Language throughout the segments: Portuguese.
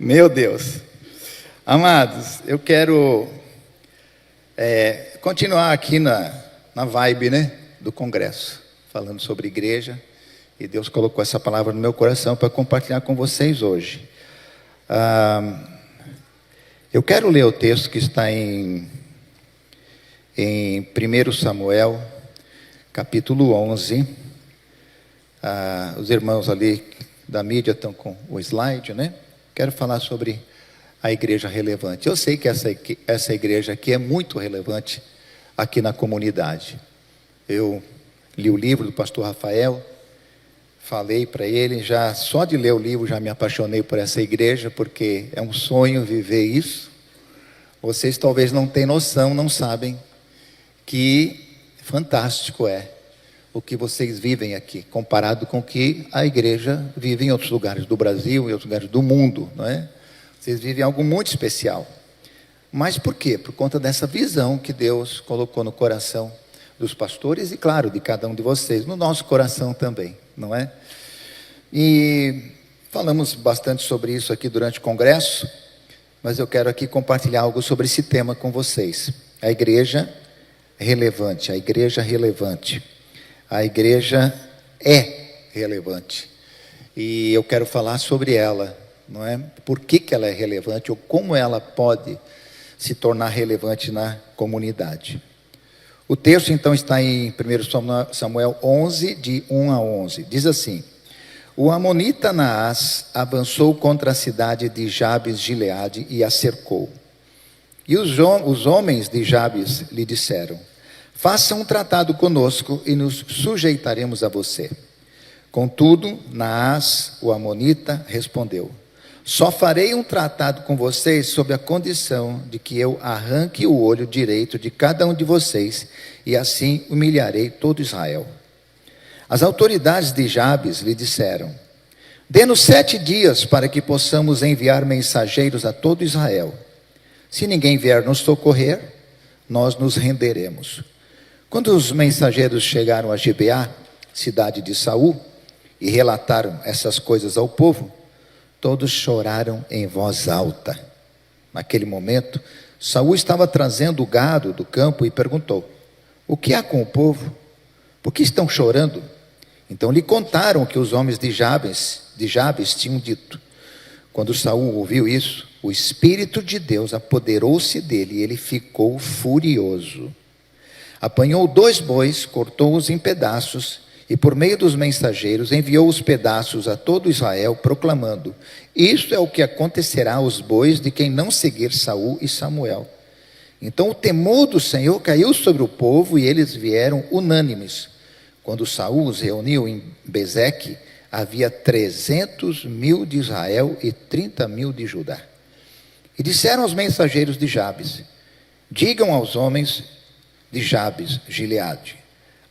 Meu Deus. Amados, eu quero continuar aqui na vibe, do congresso, falando sobre igreja. E Deus colocou essa palavra no meu coração para compartilhar com vocês hoje. Eu quero ler o texto que está em 1 Samuel, capítulo 11. Os irmãos ali da mídia estão com o slide, Quero falar sobre a igreja relevante. Eu sei que essa igreja aqui é muito relevante aqui na comunidade. Eu li o livro do pastor Rafael, falei para ele, já só de ler o livro já me apaixonei por essa igreja, porque é um sonho viver isso. Vocês talvez não tenham noção, não sabem que fantástico é o que vocês vivem aqui, comparado com o que a igreja vive em outros lugares do Brasil, em outros lugares do mundo, não é? Vocês vivem algo muito especial. Mas por quê? Por conta dessa visão que Deus colocou no coração dos pastores e, claro, de cada um de vocês, no nosso coração também, não é? E falamos bastante sobre isso aqui durante o congresso, mas eu quero aqui compartilhar algo sobre esse tema com vocês. A igreja relevante, a igreja relevante. A igreja é relevante. E eu quero falar sobre ela, não é? Por que ela é relevante ou como ela pode se tornar relevante na comunidade. O texto então está em 1 Samuel 11, de 1 a 11. Diz assim: o amonita Naás avançou contra a cidade de Jabes-Gileade e a cercou. E os homens de Jabes lhe disseram: faça um tratado conosco e nos sujeitaremos a você. Contudo, Naás, o amonita, respondeu: só farei um tratado com vocês sob a condição de que eu arranque o olho direito de cada um de vocês, e assim humilharei todo Israel. As autoridades de Jabes lhe disseram: dê-nos 7 dias para que possamos enviar mensageiros a todo Israel. Se ninguém vier nos socorrer, nós nos renderemos. Quando os mensageiros chegaram a Gibeá, cidade de Saul, e relataram essas coisas ao povo, todos choraram em voz alta. Naquele momento, Saul estava trazendo o gado do campo e perguntou: o que há com o povo? Por que estão chorando? Então lhe contaram o que os homens de Jabes tinham dito. Quando Saul ouviu isso, o Espírito de Deus apoderou-se dele e ele ficou furioso. Apanhou 2 bois, cortou-os em pedaços e por meio dos mensageiros enviou os pedaços a todo Israel, proclamando: isto é o que acontecerá aos bois de quem não seguir Saul e Samuel. Então o temor do Senhor caiu sobre o povo e eles vieram unânimes. Quando Saul os reuniu em Bezeque, havia 300.000 de Israel e 30.000 de Judá. E disseram aos mensageiros de Jabes: digam aos homens de Jabes-Gileade: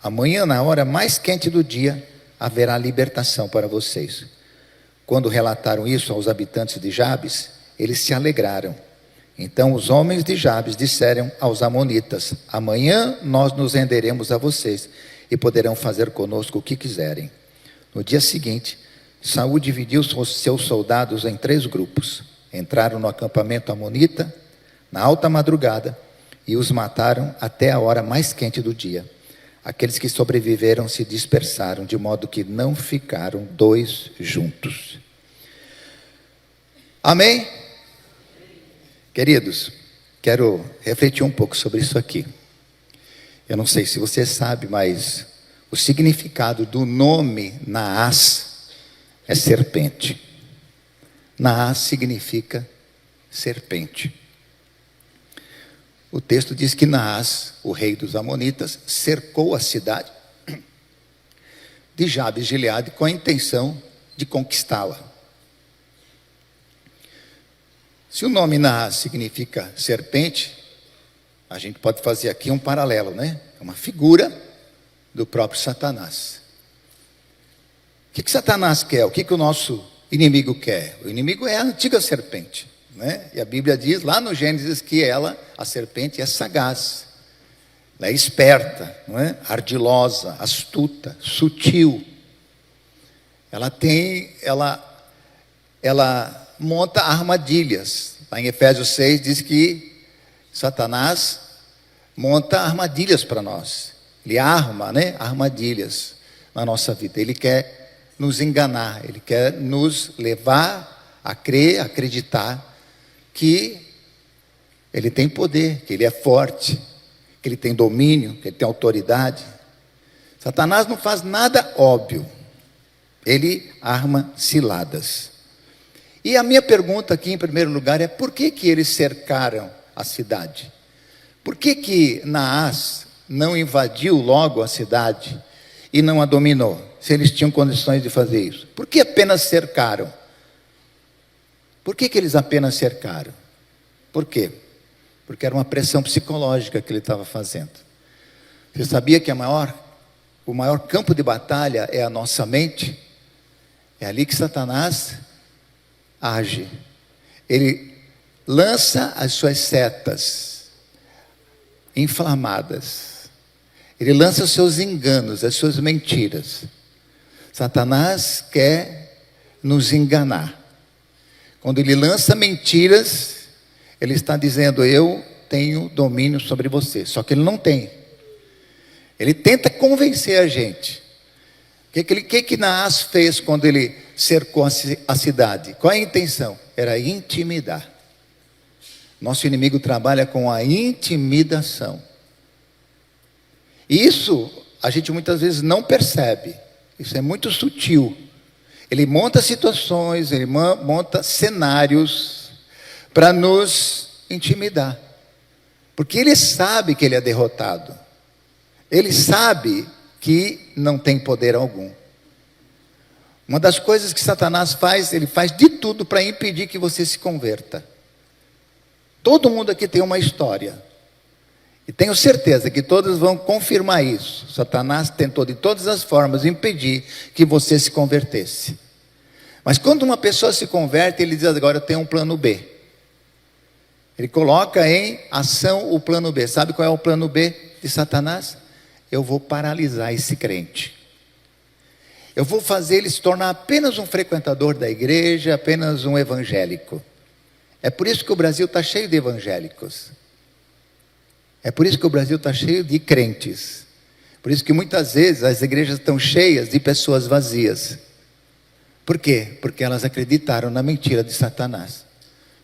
amanhã, na hora mais quente do dia, haverá libertação para vocês. Quando relataram isso aos habitantes de Jabes, eles se alegraram. Então os homens de Jabes disseram aos amonitas: amanhã nós nos renderemos a vocês e poderão fazer conosco o que quiserem. No dia seguinte, Saul dividiu os seus soldados em 3 grupos. Entraram no acampamento amonita na alta madrugada e os mataram até a hora mais quente do dia. Aqueles que sobreviveram se dispersaram, de modo que não ficaram 2 juntos. Amém? Queridos, quero refletir um pouco sobre isso aqui. Eu não sei se você sabe, mas o significado do nome Naás é serpente. Naás significa serpente. O texto diz que Naás, o rei dos amonitas, cercou a cidade de Jabes-Gileade com a intenção de conquistá-la. Se o nome Naás significa serpente, a gente pode fazer aqui um paralelo, É uma figura do próprio Satanás. O que Satanás quer? O que o nosso inimigo quer? O inimigo é a antiga serpente. E a Bíblia diz lá no Gênesis que a serpente é sagaz, ela é esperta, ardilosa, astuta, sutil. Ela monta armadilhas. Lá em Efésios 6 diz que Satanás monta armadilhas para nós. Ele arma, né, armadilhas na nossa vida. Ele quer nos enganar, ele quer nos levar a crer, a acreditar que ele tem poder, que ele é forte, que ele tem domínio, que ele tem autoridade. Satanás não faz nada óbvio. Ele arma ciladas. E a minha pergunta aqui, em primeiro lugar, é por que eles cercaram a cidade? Por que Naás não invadiu logo a cidade e não a dominou, se eles tinham condições de fazer isso? Por que apenas cercaram? Por que eles apenas cercaram? Por quê? Porque era uma pressão psicológica que ele estava fazendo. Você sabia que o maior campo de batalha é a nossa mente? É ali que Satanás age. Ele lança as suas setas inflamadas. Ele lança os seus enganos, as suas mentiras. Satanás quer nos enganar. Quando ele lança mentiras, ele está dizendo: eu tenho domínio sobre você. Só que ele não tem. Ele tenta convencer a gente. O que Naás fez quando ele cercou a cidade? Qual é a intenção? Era intimidar. Nosso inimigo trabalha com a intimidação. E isso a gente muitas vezes não percebe. Isso é muito sutil. Ele monta situações, ele monta cenários para nos intimidar. Porque ele sabe que ele é derrotado. Ele sabe que não tem poder algum. Uma das coisas que Satanás faz, ele faz de tudo para impedir que você se converta. Todo mundo aqui tem uma história. E tenho certeza que todos vão confirmar isso. Satanás tentou de todas as formas impedir que você se convertesse. Mas quando uma pessoa se converte, ele diz: agora eu tenho um plano B. Ele coloca em ação o plano B. Sabe qual é o plano B de Satanás? Eu vou paralisar esse crente. Eu vou fazer ele se tornar apenas um frequentador da igreja, apenas um evangélico. É por isso que o Brasil está cheio de evangélicos. É por isso que o Brasil está cheio de crentes. Por isso que muitas vezes as igrejas estão cheias de pessoas vazias. Por quê? Porque elas acreditaram na mentira de Satanás.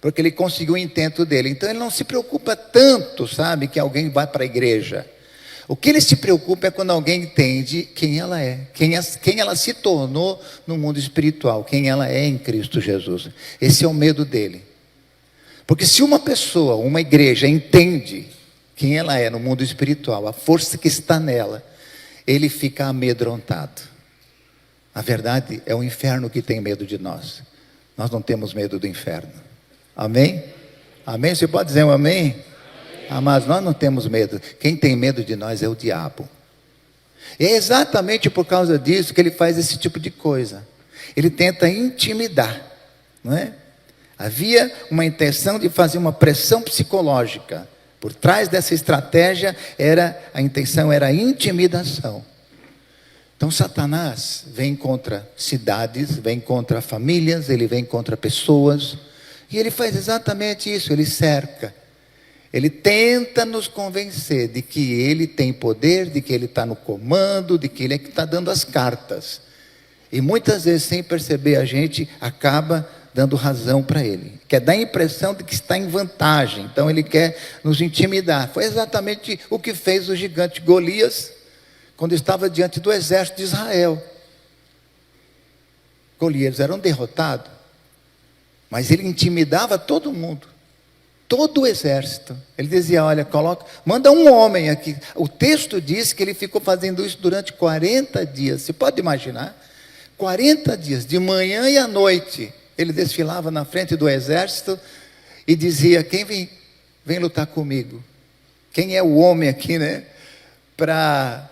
Porque ele conseguiu o intento dele. Então ele não se preocupa tanto, sabe, que alguém vai para a igreja. O que ele se preocupa é quando alguém entende quem ela é, quem ela se tornou no mundo espiritual, quem ela é em Cristo Jesus. Esse é o medo dele. Porque se uma pessoa, uma igreja entende quem ela é no mundo espiritual, a força que está nela, ele fica amedrontado. A verdade é o inferno que tem medo de nós. Nós não temos medo do inferno. Amém? Amém? Você pode dizer um amém? Ah, mas nós não temos medo. Quem tem medo de nós é o diabo. E é exatamente por causa disso que ele faz esse tipo de coisa. Ele tenta intimidar, não é? Havia uma intenção de fazer uma pressão psicológica. Por trás dessa estratégia, a intenção era a intimidação. Então Satanás vem contra cidades, vem contra famílias, ele vem contra pessoas. E ele faz exatamente isso, ele cerca. Ele tenta nos convencer de que ele tem poder, de que ele está no comando, de que ele é que está dando as cartas. E muitas vezes, sem perceber, a gente acaba dando razão para ele. Quer dar a impressão de que está em vantagem. Então ele quer nos intimidar. Foi exatamente o que fez o gigante Golias, quando estava diante do exército de Israel. Golias era um derrotado, mas ele intimidava todo mundo. Todo o exército. Ele dizia: olha, manda um homem aqui. O texto diz que ele ficou fazendo isso durante 40 dias. Você pode imaginar? 40 dias, de manhã e à noite. Ele desfilava na frente do exército e dizia: quem vem lutar comigo? Quem é o homem aqui, né? Para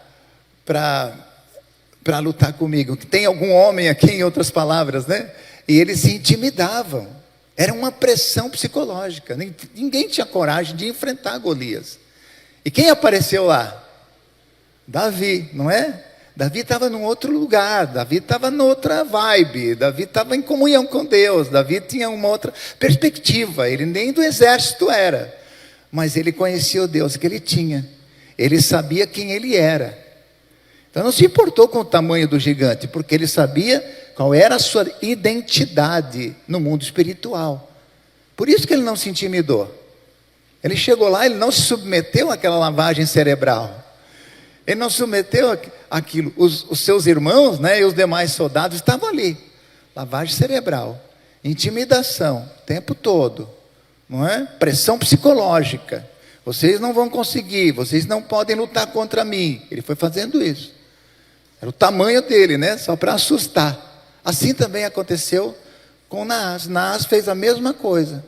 lutar comigo? Tem algum homem aqui, em outras palavras, né? E eles se intimidavam. Era uma pressão psicológica. Ninguém tinha coragem de enfrentar Golias. E quem apareceu lá? Davi, não é? Davi estava num outro lugar, Davi estava noutra vibe, Davi estava em comunhão com Deus, Davi tinha uma outra perspectiva, ele nem do exército era, mas ele conhecia o Deus que ele tinha, ele sabia quem ele era. Então não se importou com o tamanho do gigante, porque ele sabia qual era a sua identidade no mundo espiritual. Por isso que ele não se intimidou. Ele chegou lá, ele não se submeteu àquela lavagem cerebral. Ele não submeteu àquilo. Os seus irmãos, né, e os demais soldados estavam ali. Lavagem cerebral, intimidação, o tempo todo, não é? Pressão psicológica. Vocês não vão conseguir, vocês não podem lutar contra mim. Ele foi fazendo isso. Era o tamanho dele, né? Só para assustar. Assim também aconteceu com Naás. Naás fez a mesma coisa.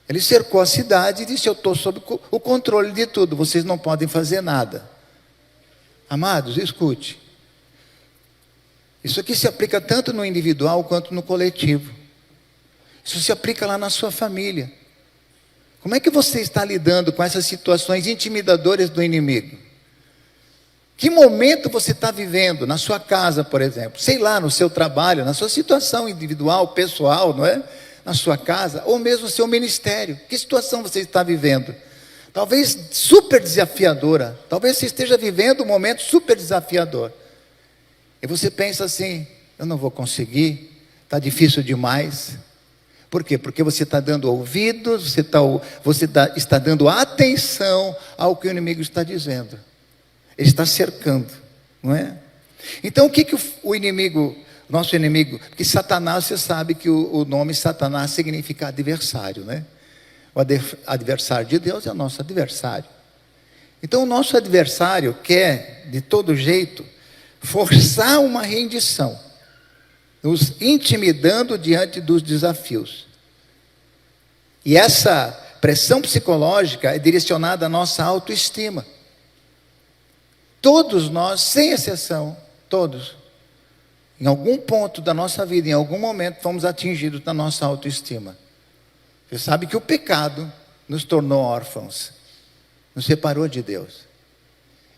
Ele cercou a cidade e disse: eu estou sob o controle de tudo, vocês não podem fazer nada. Amados, escute. Isso aqui se aplica tanto no individual quanto no coletivo. Isso se aplica lá na sua família. Como é que você está lidando com essas situações intimidadoras do inimigo? Que momento você está vivendo na sua casa, por exemplo? Sei lá, no seu trabalho, na sua situação individual, pessoal, não é? Na sua casa, ou mesmo no seu ministério. Que situação você está vivendo? Talvez super desafiadora. Talvez você esteja vivendo um momento super desafiador. E você pensa assim: eu não vou conseguir, está difícil demais. Por quê? Porque você está dando ouvidos, você está dando atenção ao que o inimigo está dizendo. Ele está cercando, não é? Então o que o inimigo, nosso inimigo, porque Satanás, você sabe que o nome Satanás significa adversário, né? O adversário de Deus é o nosso adversário. Então o nosso adversário quer, de todo jeito, forçar uma rendição, nos intimidando diante dos desafios. E essa pressão psicológica é direcionada à nossa autoestima. Todos nós, sem exceção, todos, em algum ponto da nossa vida, em algum momento, fomos atingidos na nossa autoestima. Você sabe que o pecado nos tornou órfãos, nos separou de Deus.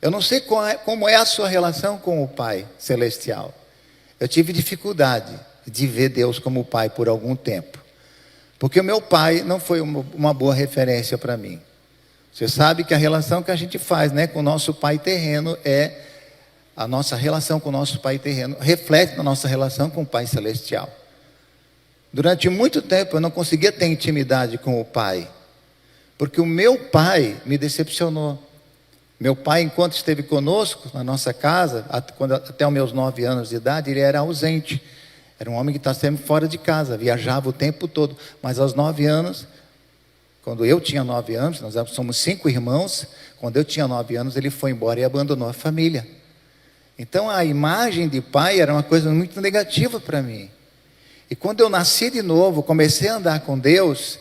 Eu não sei como é a sua relação com o Pai Celestial. Eu tive dificuldade de ver Deus como Pai por algum tempo, porque o meu pai não foi uma boa referência para mim. Você sabe que a relação que a gente faz, né, com o nosso pai terreno a nossa relação com o nosso pai terreno reflete na nossa relação com o Pai Celestial. Durante muito tempo eu não conseguia ter intimidade com o Pai, porque o meu pai me decepcionou. Meu pai, enquanto esteve conosco na nossa casa, até os meus 9 anos de idade, ele era ausente. Era um homem que estava sempre fora de casa, viajava o tempo todo. Mas aos 9 anos, quando eu tinha 9 anos, nós somos 5 irmãos, quando eu tinha 9 anos, ele foi embora e abandonou a família. Então a imagem de pai era uma coisa muito negativa para mim. E quando eu nasci de novo, comecei a andar com Deus,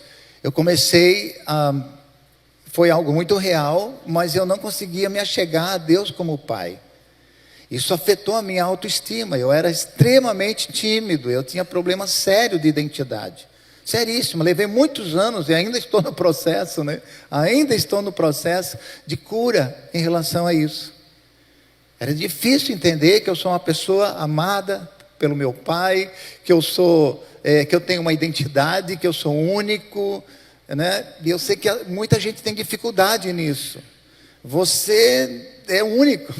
foi algo muito real, mas eu não conseguia me achegar a Deus como pai. Isso afetou a minha autoestima. Eu era extremamente tímido, eu tinha problema sério de identidade. Seríssimo, levei muitos anos e ainda estou no processo, né? Ainda estou no processo de cura em relação a isso. Era difícil entender que eu sou uma pessoa amada pelo meu pai, que eu tenho uma identidade, que eu sou único, né? E eu sei que muita gente tem dificuldade nisso. Você é único,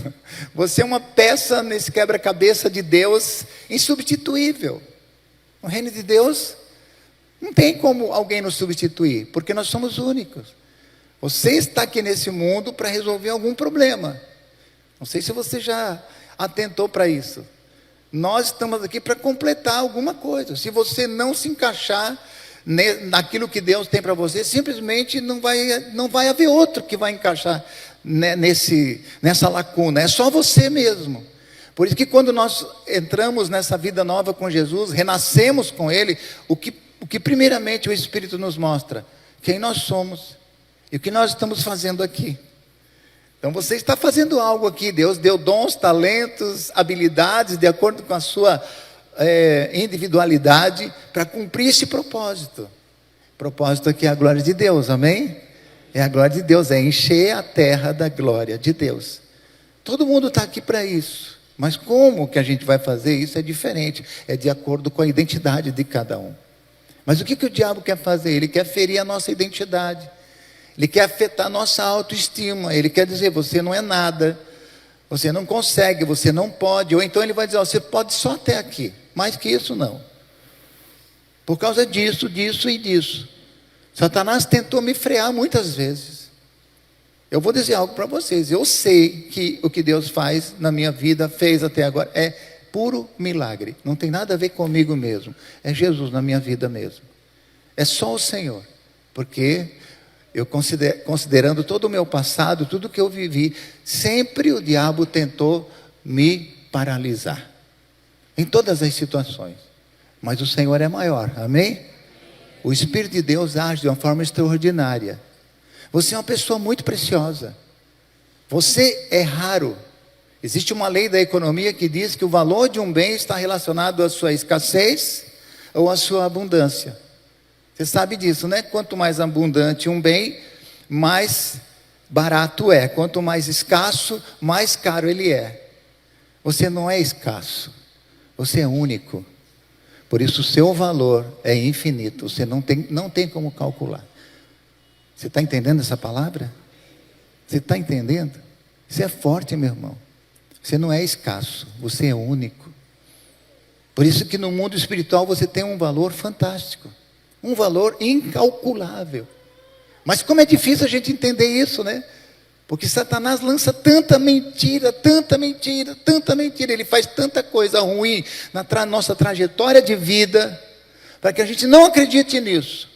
você é uma peça nesse quebra-cabeça de Deus insubstituível. No reino de Deus não tem como alguém nos substituir, porque nós somos únicos. Você está aqui nesse mundo para resolver algum problema. Não sei se você já atentou para isso. Nós estamos aqui para completar alguma coisa. Se você não se encaixar naquilo que Deus tem para você, simplesmente não vai haver outro que vai encaixar nessa lacuna. É só você mesmo. Por isso que quando nós entramos nessa vida nova com Jesus, renascemos com Ele, o que primeiramente o Espírito nos mostra, quem nós somos e o que nós estamos fazendo aqui. Então você está fazendo algo aqui, Deus deu dons, talentos, habilidades, de acordo com a sua individualidade, para cumprir esse propósito. Propósito aqui é a glória de Deus, amém? É a glória de Deus, é encher a terra da glória de Deus. Todo mundo está aqui para isso. Mas como que a gente vai fazer isso é diferente, é de acordo com a identidade de cada um. Mas o que o diabo quer fazer? Ele quer ferir a nossa identidade, ele quer afetar a nossa autoestima, ele quer dizer, você não é nada, você não consegue, você não pode, ou então ele vai dizer, você pode só até aqui, mais que isso não. Por causa disso, disso e disso. Satanás tentou me frear muitas vezes. Eu vou dizer algo para vocês, eu sei que o que Deus faz na minha vida, fez até agora, é puro milagre, não tem nada a ver comigo mesmo, é Jesus na minha vida mesmo, é só o Senhor, porque eu considerando todo o meu passado, tudo que eu vivi, sempre o diabo tentou me paralisar, em todas as situações, mas o Senhor é maior, amém? O Espírito de Deus age de uma forma extraordinária. Você é uma pessoa muito preciosa, você é raro. Existe uma lei da economia que diz que o valor de um bem está relacionado à sua escassez ou à sua abundância. Você sabe disso, né? Quanto mais abundante um bem, mais barato é. Quanto mais escasso, mais caro ele é. Você não é escasso, você é único. Por isso o seu valor é infinito, você não tem como calcular. Você está entendendo essa palavra? Você está entendendo? Isso é forte, meu irmão. Você não é escasso, você é único. Por isso que no mundo espiritual você tem um valor fantástico, um valor incalculável. Mas como é difícil a gente entender isso, né? Porque Satanás lança tanta mentira, tanta mentira, tanta mentira. Ele faz tanta coisa ruim na nossa trajetória de vida, para que a gente não acredite nisso.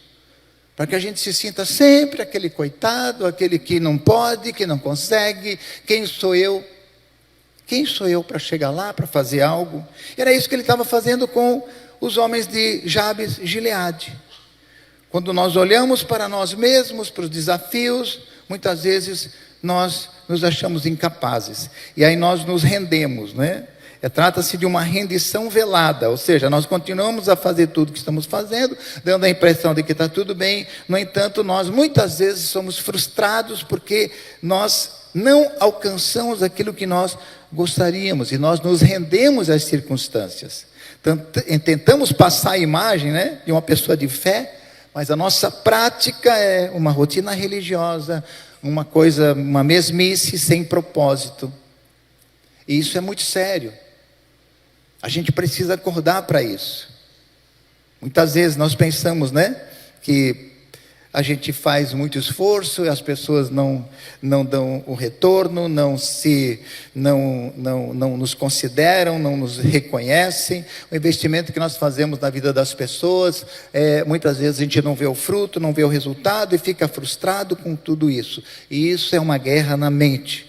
Para que a gente se sinta sempre aquele coitado, aquele que não pode, que não consegue. Quem sou eu? Quem sou eu para chegar lá, para fazer algo? Era isso que ele estava fazendo com os homens de Jabes Gileade. Quando nós olhamos para nós mesmos, para os desafios, muitas vezes nós nos achamos incapazes. E aí nós nos rendemos, né? Trata-se de uma rendição velada, ou seja, nós continuamos a fazer tudo o que estamos fazendo, dando a impressão de que está tudo bem. No entanto, nós muitas vezes somos frustrados porque nós não alcançamos aquilo que nós gostaríamos e nós nos rendemos às circunstâncias. Tentamos passar a imagem, né, de uma pessoa de fé, mas a nossa prática é uma rotina religiosa, uma mesmice sem propósito. E isso é muito sério. A gente precisa acordar para isso. Muitas vezes nós pensamos, né, que a gente faz muito esforço e as pessoas não dão o retorno, não nos consideram, não nos reconhecem. O investimento que nós fazemos na vida das pessoas, muitas vezes a gente não vê o fruto, não vê o resultado e fica frustrado com tudo isso. E isso é uma guerra na mente.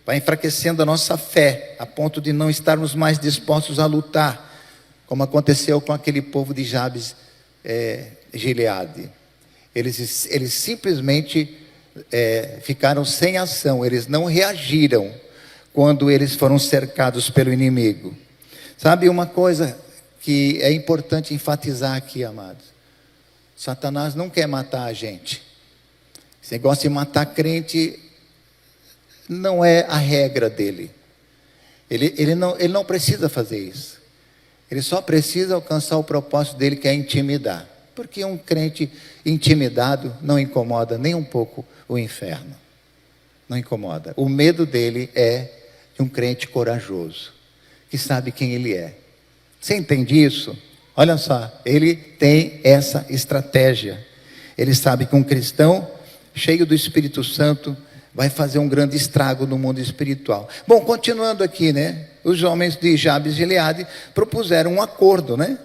Vai enfraquecendo a nossa fé, a ponto de não estarmos mais dispostos a lutar, como aconteceu com aquele povo de Jabes Gileade. Eles simplesmente ficaram sem ação, eles não reagiram quando eles foram cercados pelo inimigo. Sabe uma coisa que é importante enfatizar aqui, amados? Satanás não quer matar a gente. Esse negócio de matar crente não é a regra dele. Ele não precisa fazer isso. Ele só precisa alcançar o propósito dele, que é intimidar. Porque um crente intimidado não incomoda nem um pouco o inferno. Não incomoda. O medo dele é de um crente corajoso, que sabe quem ele é. Você entende isso? Olha só, ele tem essa estratégia. Ele sabe que um cristão cheio do Espírito Santo vai fazer um grande estrago no mundo espiritual. Bom, continuando aqui, né? Os homens de Jabes e Gileade propuseram um acordo, né?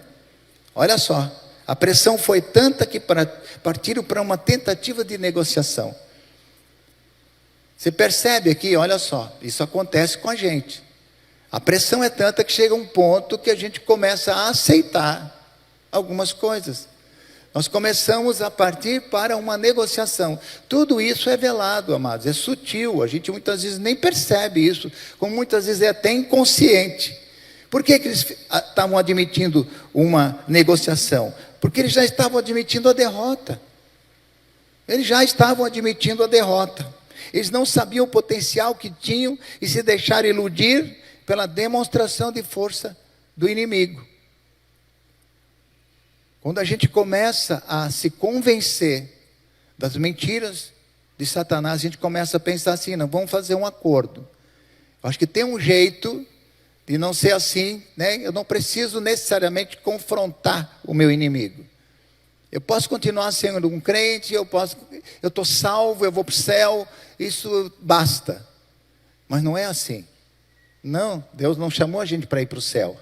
Olha só, a pressão foi tanta que partiram para uma tentativa de negociação. Você percebe aqui, olha só, isso acontece com a gente. A pressão é tanta que chega um ponto que a gente começa a aceitar algumas coisas. Nós começamos a partir para uma negociação. Tudo isso é velado, amados, é sutil. A gente muitas vezes nem percebe isso, como muitas vezes é até inconsciente. Por que eles estavam admitindo uma negociação? Porque eles já estavam admitindo a derrota. Eles já estavam admitindo a derrota. Eles não sabiam o potencial que tinham e se deixaram iludir pela demonstração de força do inimigo. Quando a gente começa a se convencer das mentiras de Satanás, a gente começa a pensar assim, não, vamos fazer um acordo. Eu acho que tem um jeito de não ser assim, né? Eu não preciso necessariamente confrontar o meu inimigo. Eu posso continuar sendo um crente, eu estou salvo, eu vou para o céu, isso basta. Mas não é assim. Não, Deus não chamou a gente para ir para o céu.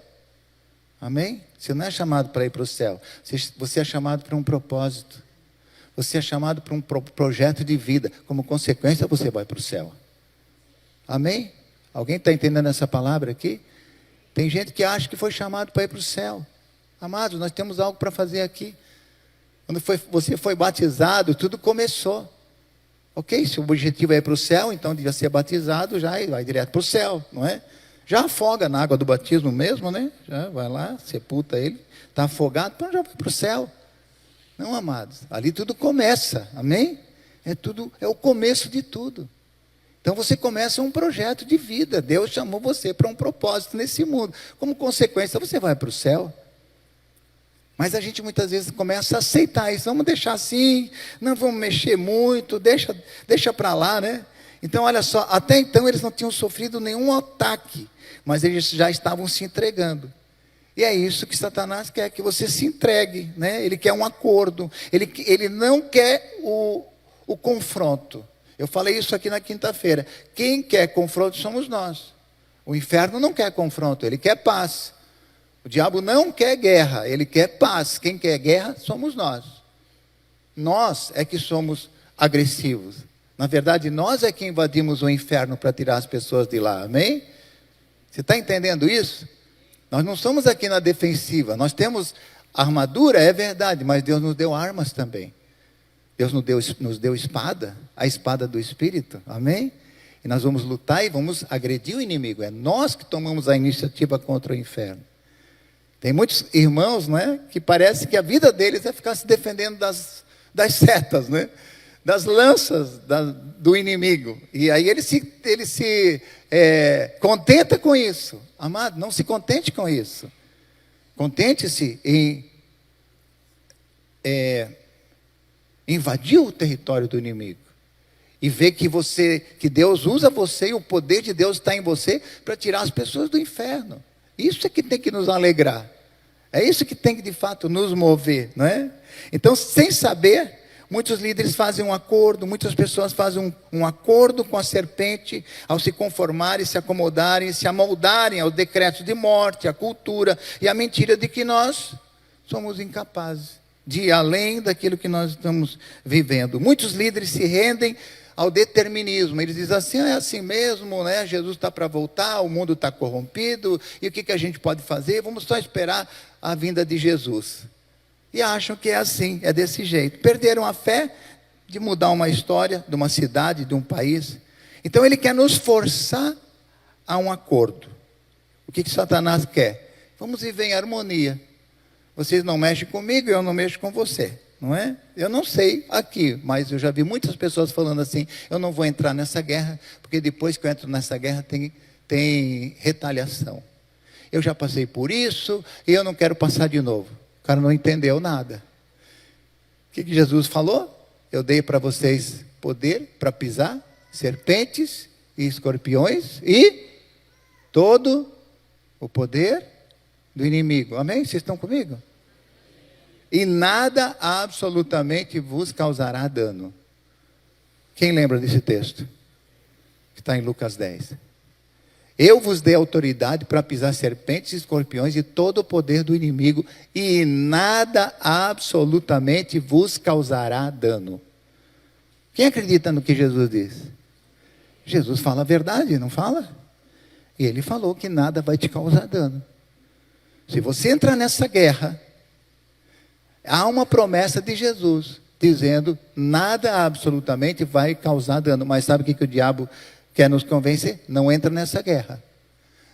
Amém? Você não é chamado para ir para o céu. Você é chamado para um propósito. Você é chamado para um projeto de vida. Como consequência, você vai para o céu. Amém? Alguém está entendendo essa palavra aqui? Tem gente que acha que foi chamado para ir para o céu. Amados, nós temos algo para fazer aqui. Quando você foi batizado, tudo começou. Ok, se o objetivo é ir para o céu, então devia ser batizado já e vai direto para o céu, não é? Já afoga na água do batismo mesmo, né? Já vai lá, sepulta ele, está afogado, então já vai para o céu. Não, amados, ali tudo começa, amém? É o começo de tudo. Então você começa um projeto de vida. Deus chamou você para um propósito nesse mundo. Como consequência, você vai para o céu. Mas a gente muitas vezes começa a aceitar isso. Vamos deixar assim, não vamos mexer muito, deixa para lá, né? Então, olha só, até então eles não tinham sofrido nenhum ataque, mas eles já estavam se entregando. E é isso que Satanás quer, que você se entregue, né? Ele quer um acordo, ele não quer o confronto. Eu falei isso aqui na quinta-feira. Quem quer confronto somos nós. O inferno não quer confronto, ele quer paz. O diabo não quer guerra, ele quer paz. Quem quer guerra somos nós. Nós é que somos agressivos. Na verdade, nós é que invadimos o inferno para tirar as pessoas de lá, amém? Você está entendendo isso? Nós não somos aqui na defensiva, nós temos armadura, é verdade, mas Deus nos deu armas também. Deus nos deu espada, a espada do Espírito, amém? E nós vamos lutar e vamos agredir o inimigo. É nós que tomamos a iniciativa contra o inferno. Tem muitos irmãos, né, que parece que a vida deles é ficar se defendendo das setas, né? Das lanças do inimigo. E aí ele se contenta com isso. Amado, não se contente com isso. Contente-se em invadir o território do inimigo. E ver que Deus usa você e o poder de Deus está em você para tirar as pessoas do inferno. Isso é que tem que nos alegrar. É isso que tem que de fato nos mover, não é? Então, sem saber, muitos líderes fazem um acordo, muitas pessoas fazem um acordo com a serpente ao se conformarem, se acomodarem, se amoldarem aos decretos de morte, à cultura e à mentira de que nós somos incapazes de ir além daquilo que nós estamos vivendo. Muitos líderes se rendem ao determinismo. Eles dizem assim, é assim mesmo, né? Jesus está para voltar, o mundo está corrompido, e o que a gente pode fazer? Vamos só esperar a vinda de Jesus. E acham que é assim, é desse jeito. Perderam a fé de mudar uma história de uma cidade, de um país. Então ele quer nos forçar a um acordo. O que Satanás quer? Vamos viver em harmonia. Vocês não mexem comigo e eu não mexo com você, não é? Eu não sei aqui, mas eu já vi muitas pessoas falando assim, eu não vou entrar nessa guerra, porque depois que eu entro nessa guerra tem retaliação. Eu já passei por isso e eu não quero passar de novo. O cara não entendeu nada. O que Jesus falou? Eu dei para vocês poder para pisar serpentes e escorpiões e todo o poder do inimigo. Amém? Vocês estão comigo? E nada absolutamente vos causará dano. Quem lembra desse texto? Que está em Lucas 10. Eu vos dei autoridade para pisar serpentes e escorpiões e todo o poder do inimigo, e nada absolutamente vos causará dano. Quem acredita no que Jesus diz? Jesus fala a verdade, não fala? E ele falou que nada vai te causar dano. Se você entrar nessa guerra, há uma promessa de Jesus, dizendo, nada absolutamente vai causar dano. Mas sabe o que o diabo quer nos convencer? Não entra nessa guerra.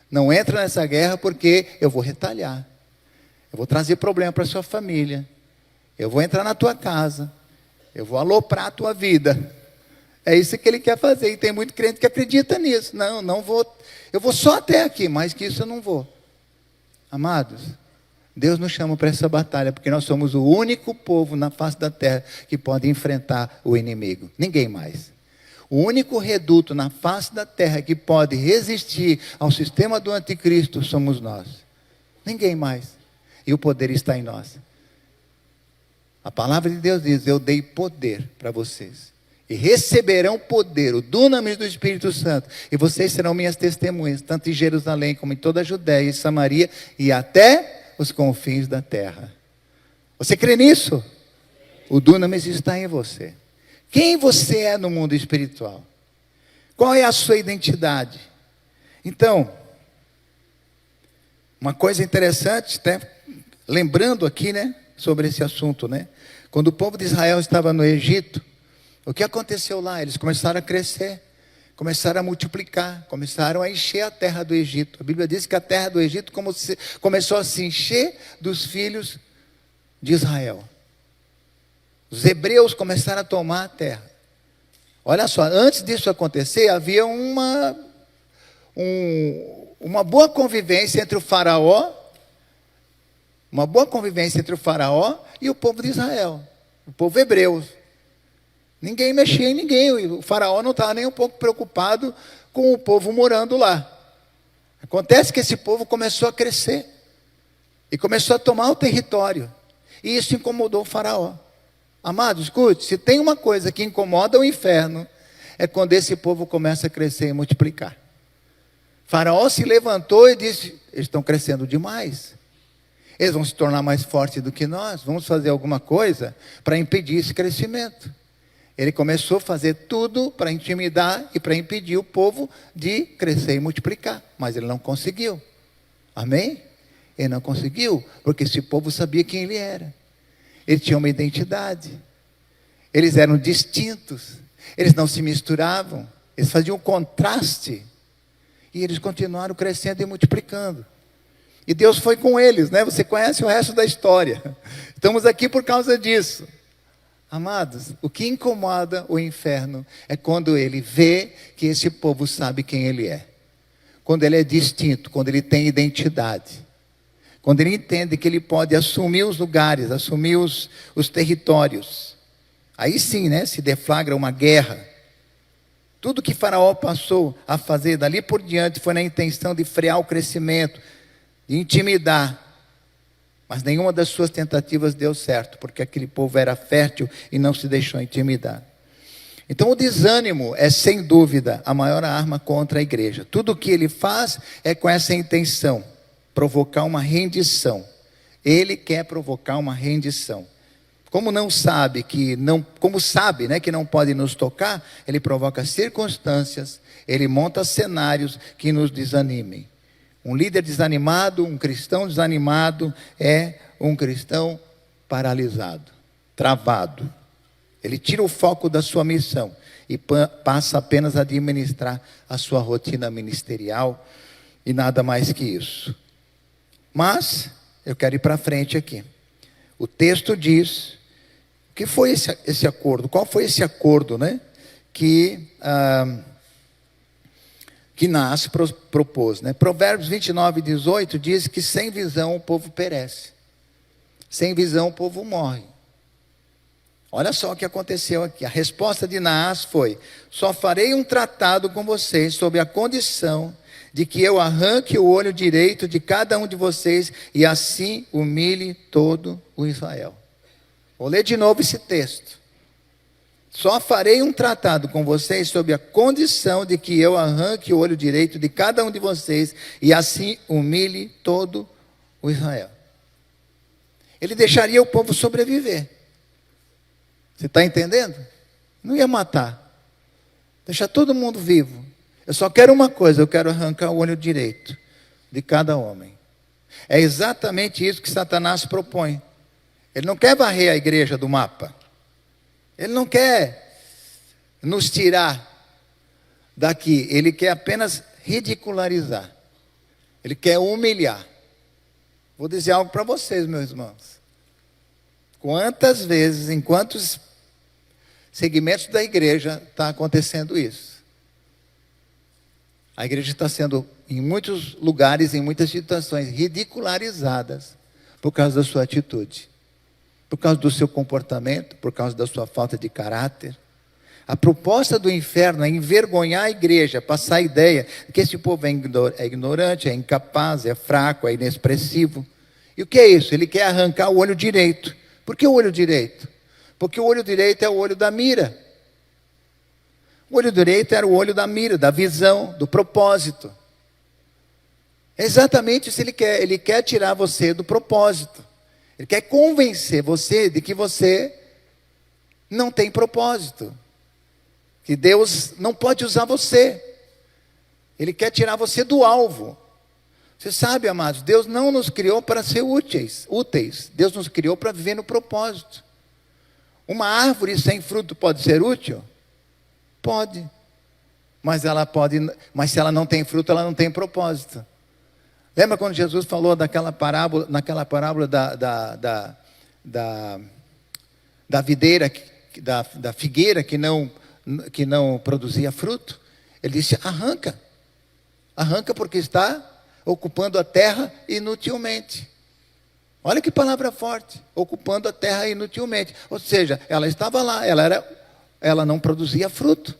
Não entra nessa guerra porque eu vou retalhar. Eu vou trazer problema para a sua família. Eu vou entrar na tua casa. Eu vou aloprar a tua vida. É isso que ele quer fazer. E tem muito crente que acredita nisso. Não, não vou. Eu vou só até aqui, mais que isso eu não vou. Amados, Deus nos chama para essa batalha, porque nós somos o único povo na face da terra que pode enfrentar o inimigo. Ninguém mais. O único reduto na face da terra que pode resistir ao sistema do anticristo somos nós. Ninguém mais. E o poder está em nós. A palavra de Deus diz: eu dei poder para vocês. E receberão poder, o dunamis do Espírito Santo. E vocês serão minhas testemunhas, tanto em Jerusalém como em toda a Judéia e Samaria e até os confins da terra. Você crê nisso? O dunamis está em você. Quem você é no mundo espiritual? Qual é a sua identidade? Então, uma coisa interessante, até lembrando aqui, né, sobre esse assunto, né? Quando o povo de Israel estava no Egito, o que aconteceu lá? Eles começaram a crescer, começaram a multiplicar, começaram a encher a terra do Egito. A Bíblia diz que a terra do Egito começou a se encher dos filhos de Israel. Os hebreus começaram a tomar a terra. Olha só, antes disso acontecer, havia uma boa convivência entre o faraó, e o povo de Israel, o povo hebreu. Ninguém mexia em ninguém, o faraó não estava nem um pouco preocupado com o povo morando lá. Acontece que esse povo começou a crescer, e começou a tomar o território, e isso incomodou o faraó. Amado, escute, se tem uma coisa que incomoda o inferno, é quando esse povo começa a crescer e multiplicar. Faraó se levantou e disse: eles estão crescendo demais, eles vão se tornar mais fortes do que nós, vamos fazer alguma coisa para impedir esse crescimento. Ele começou a fazer tudo para intimidar e para impedir o povo de crescer e multiplicar, mas ele não conseguiu. Amém? Ele não conseguiu, porque esse povo sabia quem ele era. Ele tinha uma identidade. Eles eram distintos. Eles não se misturavam. Eles faziam um contraste. E eles continuaram crescendo e multiplicando. E Deus foi com eles, né? Você conhece o resto da história. Estamos aqui por causa disso. Amados, o que incomoda o inferno é quando ele vê que esse povo sabe quem ele é. Quando ele é distinto, quando ele tem identidade. Quando ele entende que ele pode assumir os lugares, assumir os territórios. Aí sim, né, se deflagra uma guerra. Tudo que Faraó passou a fazer dali por diante foi na intenção de frear o crescimento, de intimidar. Mas nenhuma das suas tentativas deu certo, porque aquele povo era fértil e não se deixou intimidar. Então o desânimo é sem dúvida a maior arma contra a igreja. Tudo o que ele faz é com essa intenção. Provocar uma rendição. Ele quer provocar uma rendição. Como sabe, né, que não pode nos tocar, ele provoca circunstâncias, ele monta cenários que nos desanimem. Um líder desanimado, um cristão desanimado é um cristão paralisado, travado. Ele tira o foco da sua missão e passa apenas a administrar a sua rotina ministerial e nada mais que isso. Mas, eu quero ir para frente aqui. O texto diz, o que foi esse acordo? Qual foi esse acordo, né? Que Naas propôs, né? Provérbios 29:18 diz que sem visão o povo perece. Sem visão o povo morre. Olha só o que aconteceu aqui. A resposta de Naas foi: só farei um tratado com vocês sob a condição de que eu arranque o olho direito de cada um de vocês e assim humilhe todo o Israel. Vou ler de novo esse texto. Só farei um tratado com vocês sob a condição de que eu arranque o olho direito de cada um de vocês e assim humilhe todo o Israel. Ele deixaria o povo sobreviver. Você está entendendo? Não ia matar. Deixar todo mundo vivo. Eu só quero uma coisa, eu quero arrancar o olho direito de cada homem. É exatamente isso que Satanás propõe. Ele não quer varrer a igreja do mapa. Ele não quer nos tirar daqui. Ele quer apenas ridicularizar. Ele quer humilhar. Vou dizer algo para vocês, meus irmãos. Quantas vezes, enquanto segmentos da igreja está acontecendo isso. A igreja está sendo, em muitos lugares, em muitas situações, ridicularizadas por causa da sua atitude, por causa do seu comportamento, por causa da sua falta de caráter. A proposta do inferno é envergonhar a igreja, passar a ideia que esse povo é ignorante, é incapaz, é fraco, é inexpressivo. E o que é isso? Ele quer arrancar o olho direito. Por que o olho direito? Porque o olho direito é o olho da mira. O olho direito era o olho da mira, da visão, do propósito. É exatamente isso que ele quer. Ele quer tirar você do propósito. Ele quer convencer você de que você não tem propósito. Que Deus não pode usar você. Ele quer tirar você do alvo. Você sabe, amados, Deus não nos criou para ser úteis. Deus nos criou para viver no propósito. Uma árvore sem fruto pode ser útil? Pode. Mas se ela não tem fruto, ela não tem propósito. Lembra quando Jesus falou naquela parábola da videira, da figueira que não produzia fruto? Ele disse: arranca porque está ocupando a terra inutilmente. Olha que palavra forte, ocupando a terra inutilmente. Ou seja, ela estava lá, ela não produzia fruto.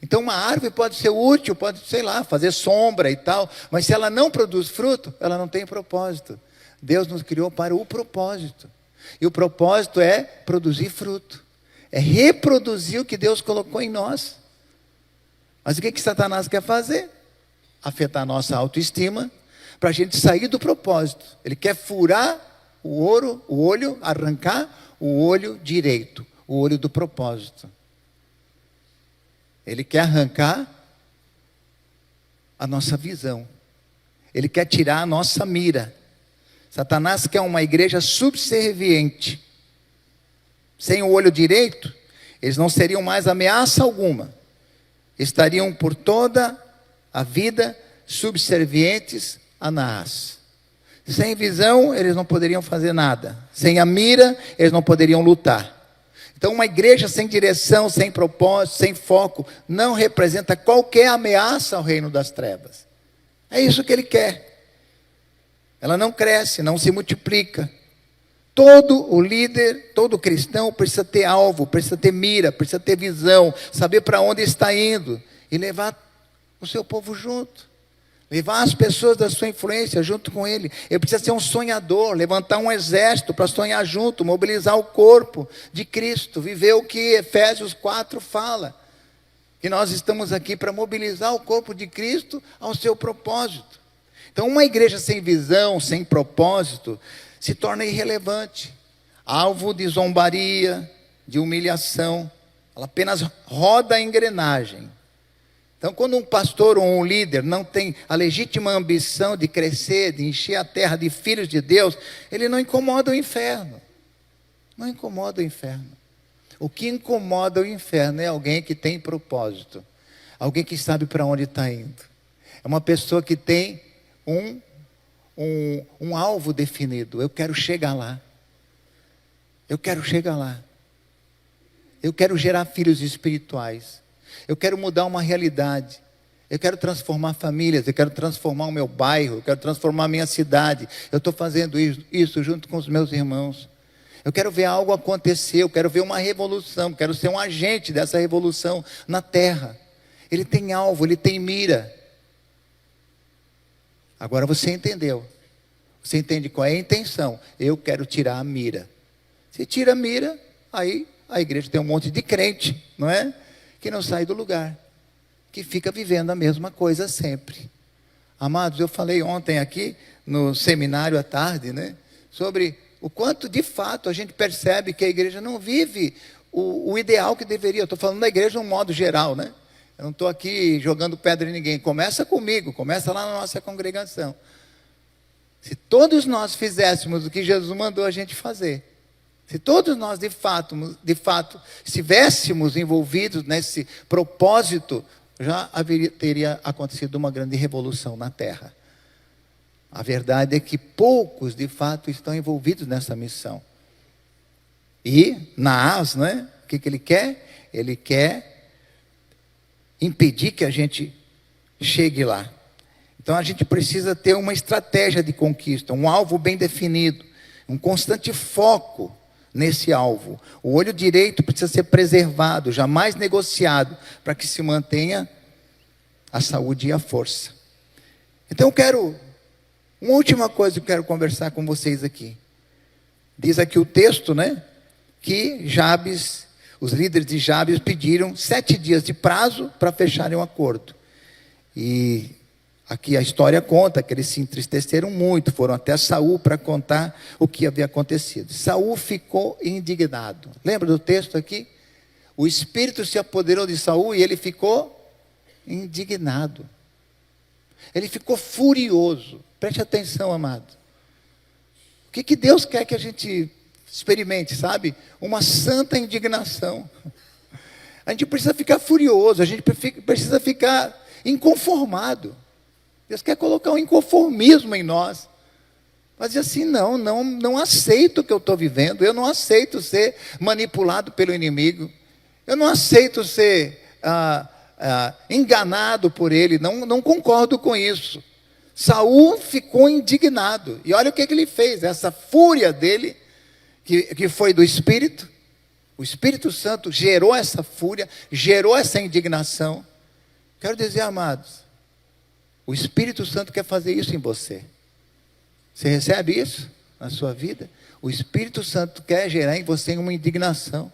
Então uma árvore pode ser útil, pode, fazer sombra e tal, mas se ela não produz fruto, ela não tem propósito. Deus nos criou para o propósito. E o propósito é produzir fruto. É reproduzir o que Deus colocou em nós. Mas o que Satanás quer fazer? Afetar a nossa autoestima, para a gente sair do propósito. Ele quer furar o olho, arrancar o olho direito, o olho do propósito. Ele quer arrancar a nossa visão. Ele quer tirar a nossa mira. Satanás quer uma igreja subserviente. Sem o olho direito, eles não seriam mais ameaça alguma. Estariam por toda a vida subservientes a Naás. Sem visão, eles não poderiam fazer nada. Sem a mira, eles não poderiam lutar. Então, uma igreja sem direção, sem propósito, sem foco, não representa qualquer ameaça ao reino das trevas. É isso que ele quer. Ela não cresce, não se multiplica. Todo o líder, todo cristão precisa ter alvo, precisa ter mira, precisa ter visão, saber para onde está indo e levar o seu povo junto. Levar as pessoas da sua influência junto com ele. Ele precisa ser um sonhador, levantar um exército para sonhar junto, mobilizar o corpo de Cristo, viver o que Efésios 4 fala. Que nós estamos aqui para mobilizar o corpo de Cristo ao seu propósito. Então uma igreja sem visão, sem propósito, se torna irrelevante. Alvo de zombaria, de humilhação. Ela apenas roda a engrenagem. Então, quando um pastor ou um líder não tem a legítima ambição de crescer, de encher a terra de filhos de Deus, ele não incomoda o inferno. Não incomoda o inferno. O que incomoda o inferno é alguém que tem propósito. Alguém que sabe para onde está indo. É uma pessoa que tem um alvo definido. Eu quero chegar lá. Eu quero chegar lá. Eu quero gerar filhos espirituais. Eu quero mudar uma realidade. Eu quero transformar famílias. Eu quero transformar o meu bairro. Eu quero transformar a minha cidade. Eu estou fazendo isso junto com os meus irmãos. Eu quero ver algo acontecer. Eu quero ver uma revolução. Eu quero ser um agente dessa revolução na terra. Ele tem alvo, ele tem mira. Agora você entendeu. Você entende qual é a intenção. Eu quero tirar a mira. Se tira a mira, aí a igreja tem um monte de crente, não é? Que não sai do lugar, que fica vivendo a mesma coisa sempre. Amados, eu falei ontem aqui no seminário à tarde, né, sobre o quanto de fato a gente percebe que a igreja não vive o ideal que deveria. Eu estou falando da igreja de um modo geral, né? Eu não estou aqui jogando pedra em ninguém. Começa comigo, começa lá na nossa congregação. Se todos nós fizéssemos o que Jesus mandou a gente fazer, se todos nós de fato estivéssemos envolvidos nesse propósito, já teria acontecido uma grande revolução na terra. A verdade é que poucos de fato estão envolvidos nessa missão. E Naás, não é? que ele quer? Ele quer impedir que a gente chegue lá. Então a gente precisa ter uma estratégia de conquista, um alvo bem definido, um constante foco nesse alvo. O olho direito precisa ser preservado, jamais negociado, para que se mantenha a saúde e a força. Então uma última coisa que eu quero conversar com vocês aqui. Diz aqui o texto, né? Que Jabes, os líderes de Jabes pediram 7 dias de prazo para fecharem um acordo. E aqui a história conta que eles se entristeceram muito, foram até Saul para contar o que havia acontecido. Saul ficou indignado. Lembra do texto aqui? O espírito se apoderou de Saul e ele ficou indignado. Ele ficou furioso. Preste atenção, amado. O que Deus quer que a gente experimente, sabe? Uma santa indignação. A gente precisa ficar furioso, a gente precisa ficar inconformado. Deus quer colocar um inconformismo em nós. Mas dizer assim, não aceito o que eu estou vivendo, eu não aceito ser manipulado pelo inimigo, eu não aceito ser enganado por ele, não concordo com isso. Saul ficou indignado, e olha o que ele fez, essa fúria dele, que foi do Espírito, o Espírito Santo gerou essa fúria, gerou essa indignação. Quero dizer, amados, o Espírito Santo quer fazer isso em você. Você recebe isso na sua vida? O Espírito Santo quer gerar em você uma indignação,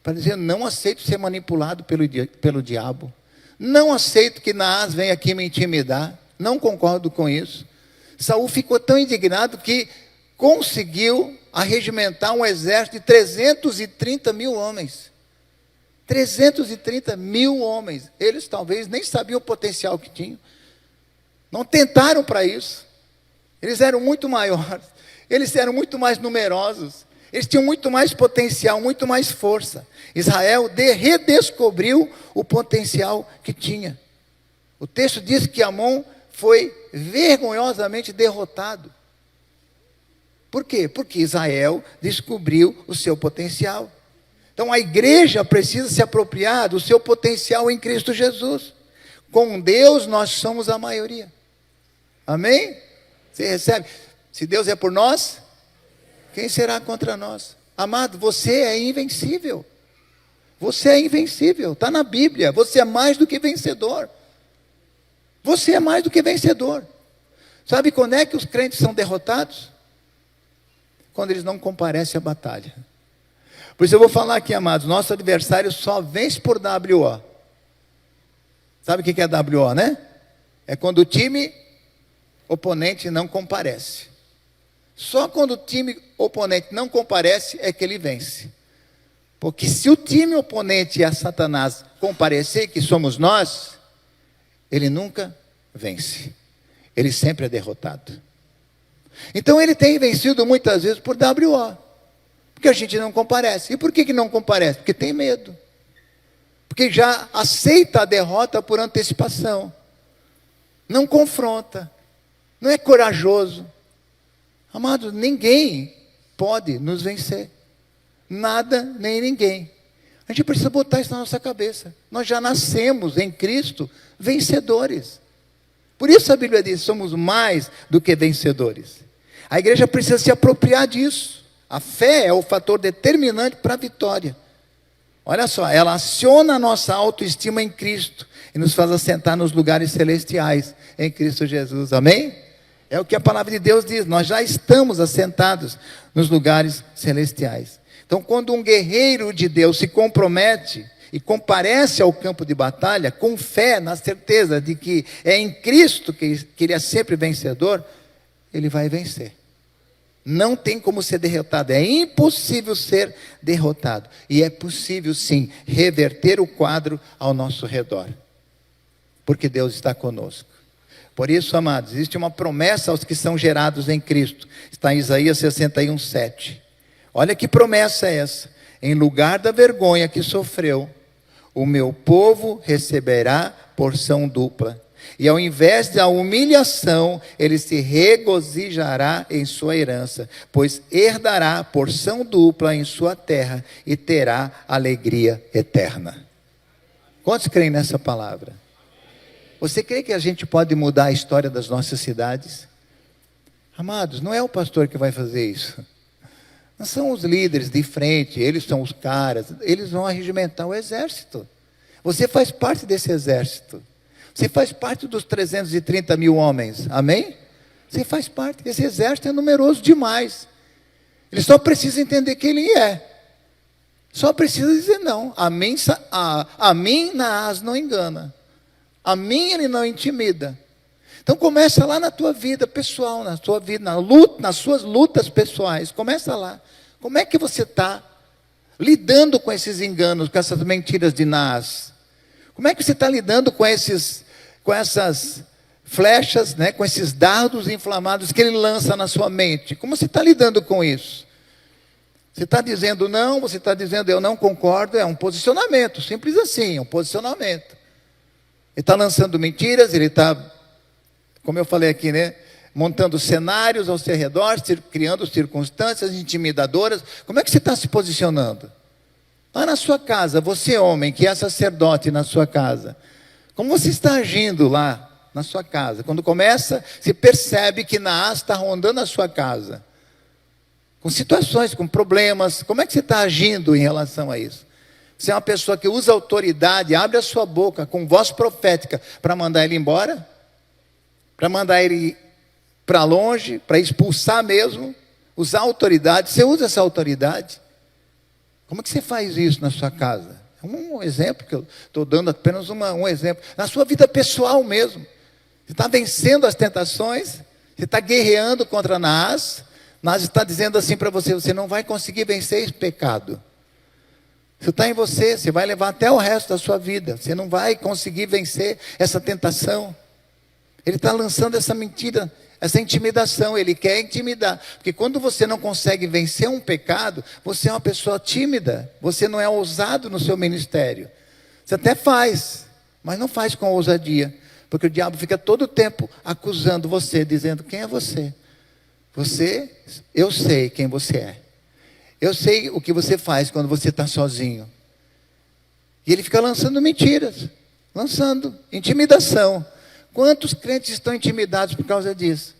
para dizer, não aceito ser manipulado pelo diabo, não aceito que Naás venha aqui me intimidar, não concordo com isso. Saul ficou tão indignado que conseguiu arregimentar um exército de 330 mil homens. 330 mil homens. Eles talvez nem sabiam o potencial que tinham. Não tentaram para isso. Eles eram muito maiores. Eles eram muito mais numerosos. Eles tinham muito mais potencial, muito mais força. Israel redescobriu o potencial que tinha. O texto diz que Amon foi vergonhosamente derrotado. Por quê? Porque Israel descobriu o seu potencial. Então a igreja precisa se apropriar do seu potencial em Cristo Jesus. Com Deus nós somos a maioria. Amém? Você recebe? Se Deus é por nós, quem será contra nós? Amado, você é invencível. Você é invencível. Está na Bíblia. Você é mais do que vencedor. Você é mais do que vencedor. Sabe quando é que os crentes são derrotados? Quando eles não comparecem à batalha. Por isso eu vou falar aqui, amados, nosso adversário só vence por WO. Sabe o que é WO, né? É quando o time oponente não comparece. Só quando o time oponente não comparece é que ele vence. Porque se o time oponente a Satanás comparecer, que somos nós, ele nunca vence. Ele sempre é derrotado. Então ele tem vencido muitas vezes por WO. Porque a gente não comparece. E por que não comparece? Porque tem medo. Porque já aceita a derrota por antecipação. Não confronta. Não é corajoso. Amado, ninguém pode nos vencer. Nada, nem ninguém. A gente precisa botar isso na nossa cabeça. Nós já nascemos em Cristo vencedores. Por isso a Bíblia diz, somos mais do que vencedores. A igreja precisa se apropriar disso. A fé é o fator determinante para a vitória. Olha só, ela aciona a nossa autoestima em Cristo e nos faz assentar nos lugares celestiais em Cristo Jesus. Amém? É o que a palavra de Deus diz, nós já estamos assentados nos lugares celestiais. Então, quando um guerreiro de Deus se compromete e comparece ao campo de batalha, com fé, na certeza de que é em Cristo que ele é sempre vencedor, ele vai vencer. Não tem como ser derrotado, é impossível ser derrotado. E é possível sim, reverter o quadro ao nosso redor. Porque Deus está conosco. Por isso, amados, existe uma promessa aos que são gerados em Cristo. Está em Isaías 61:7. Olha que promessa é essa. Em lugar da vergonha que sofreu, o meu povo receberá porção dupla. E ao invés da humilhação, ele se regozijará em sua herança, pois herdará porção dupla em sua terra e terá alegria eterna. Quantos creem nessa palavra? Você crê que a gente pode mudar a história das nossas cidades? Amados, não é o pastor que vai fazer isso. Não são os líderes de frente, eles são os caras, eles vão arregimentar o exército. Você faz parte desse exército. Você faz parte dos 330 mil homens, amém? Você faz parte, esse exército é numeroso demais. Ele só precisa entender quem ele é. Só precisa dizer não. A mim Naás não engana. A mim ele não intimida. Então começa lá na tua vida pessoal, na tua vida, nas suas lutas pessoais. Começa lá. Como é que você está lidando com esses enganos, com essas mentiras de Naás? Como é que você está lidando com essas flechas, né, com esses dardos inflamados que ele lança na sua mente? Como você está lidando com isso? Você está dizendo não, você está dizendo eu não concordo, é um posicionamento, simples assim, é um posicionamento. Ele está lançando mentiras, ele está, como eu falei aqui, né, montando cenários ao seu redor, criando circunstâncias intimidadoras. Como é que você está se posicionando? Lá na sua casa, você homem que é sacerdote na sua casa, como você está agindo lá na sua casa? Quando começa, se percebe que Naás está rondando a sua casa, com situações, com problemas, como é que você está agindo em relação a isso? Você é uma pessoa que usa autoridade, abre a sua boca com voz profética para mandar ele embora? Para mandar ele para longe, para expulsar mesmo? Usar autoridade, você usa essa autoridade? Como é que você faz isso na sua casa? É um exemplo que eu estou dando, apenas um exemplo. Na sua vida pessoal mesmo. Você está vencendo as tentações, você está guerreando contra Naás. Naás está dizendo assim para você, você não vai conseguir vencer esse pecado. Isso está em você, você vai levar até o resto da sua vida. Você não vai conseguir vencer essa tentação. Ele está lançando essa mentira, essa intimidação, ele quer intimidar. Porque quando você não consegue vencer um pecado, você é uma pessoa tímida, você não é ousado no seu ministério. Você até faz, mas não faz com ousadia. Porque o diabo fica todo o tempo acusando você, dizendo, quem é você? Eu sei quem você é. Eu sei o que você faz quando você está sozinho. E ele fica lançando mentiras, lançando intimidação. Quantos crentes estão intimidados por causa disso?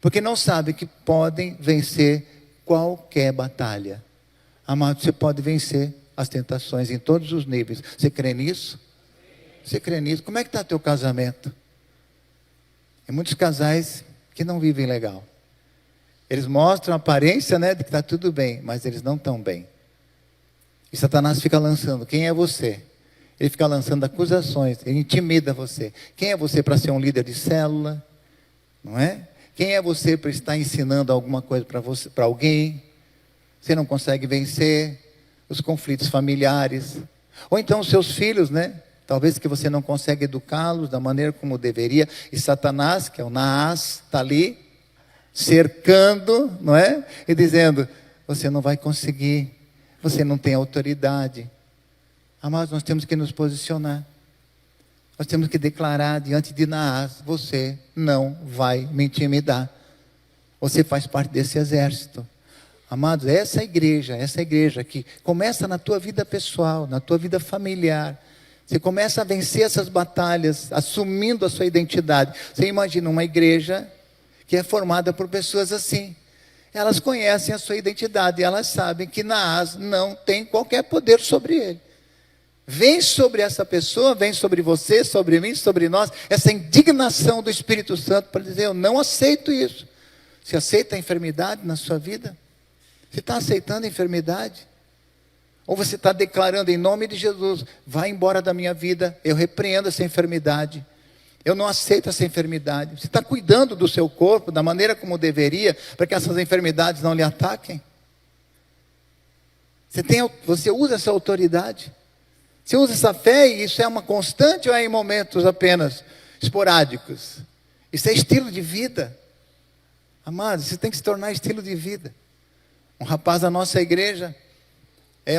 Porque não sabem que podem vencer qualquer batalha. Amado, você pode vencer as tentações em todos os níveis. Você crê nisso? Você crê nisso? Como é que está teu casamento? Tem muitos casais que não vivem legal. Eles mostram a aparência, né, de que está tudo bem, mas eles não estão bem. E Satanás fica lançando, quem é você? Ele fica lançando acusações, ele intimida você. Quem é você para ser um líder de célula? Não é? Quem é você para estar ensinando alguma coisa para alguém? Você não consegue vencer os conflitos familiares. Ou então os seus filhos, né? Talvez que você não consegue educá-los da maneira como deveria. E Satanás, que é o Naás, está ali, cercando, não é? E dizendo, você não vai conseguir, você não tem autoridade. Amados, nós temos que nos posicionar. Nós temos que declarar diante de Naás, você não vai me intimidar. Você faz parte desse exército. Amados, essa igreja que começa na tua vida pessoal, na tua vida familiar. Você começa a vencer essas batalhas, assumindo a sua identidade. Você imagina uma igreja que é formada por pessoas assim. Elas conhecem a sua identidade, elas sabem que Naás não tem qualquer poder sobre ele. Vem sobre essa pessoa, vem sobre você, sobre mim, sobre nós, essa indignação do Espírito Santo para dizer, eu não aceito isso. Você aceita a enfermidade na sua vida? Você está aceitando a enfermidade? Ou você está declarando em nome de Jesus, vai embora da minha vida, eu repreendo essa enfermidade. Eu não aceito essa enfermidade. Você está cuidando do seu corpo da maneira como deveria, para que essas enfermidades não lhe ataquem? Você usa essa autoridade? Você usa essa fé e isso é uma constante ou é em momentos apenas esporádicos? Isso é estilo de vida. Amados, isso tem que se tornar estilo de vida. Um rapaz da nossa igreja,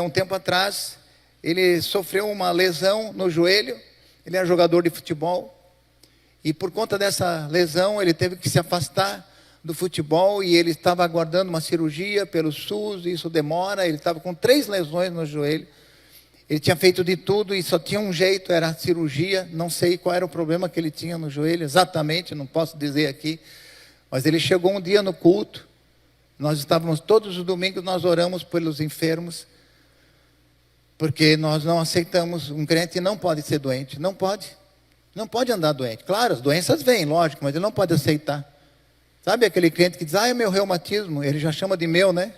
um tempo atrás, ele sofreu uma lesão no joelho. Ele era jogador de futebol. E por conta dessa lesão, ele teve que se afastar do futebol e ele estava aguardando uma cirurgia pelo SUS, e isso demora. Ele estava com 3 lesões no joelho. Ele tinha feito de tudo e só tinha um jeito, era a cirurgia. Não sei qual era o problema que ele tinha no joelho exatamente, não posso dizer aqui. Mas ele chegou um dia no culto. Nós estávamos todos os domingos, nós oramos pelos enfermos, porque nós não aceitamos, um crente não pode ser doente, não pode andar doente. Claro, as doenças vêm, lógico, mas ele não pode aceitar. Sabe aquele crente que diz, é meu reumatismo, ele já chama de meu, né?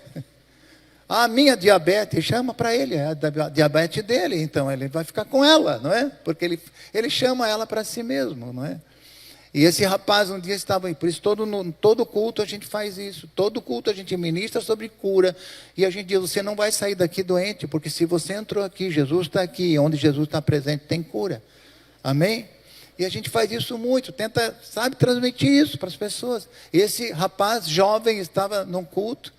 A minha diabetes, chama para ele, é a diabetes dele, então ele vai ficar com ela, não é? Porque ele chama ela para si mesmo, não é? E esse rapaz um dia estava aí, por isso todo culto a gente faz isso, todo culto a gente ministra sobre cura, e a gente diz, você não vai sair daqui doente, porque se você entrou aqui, Jesus está aqui, onde Jesus está presente tem cura, amém? E a gente faz isso muito, tenta, transmitir isso para as pessoas. Esse rapaz jovem estava num culto,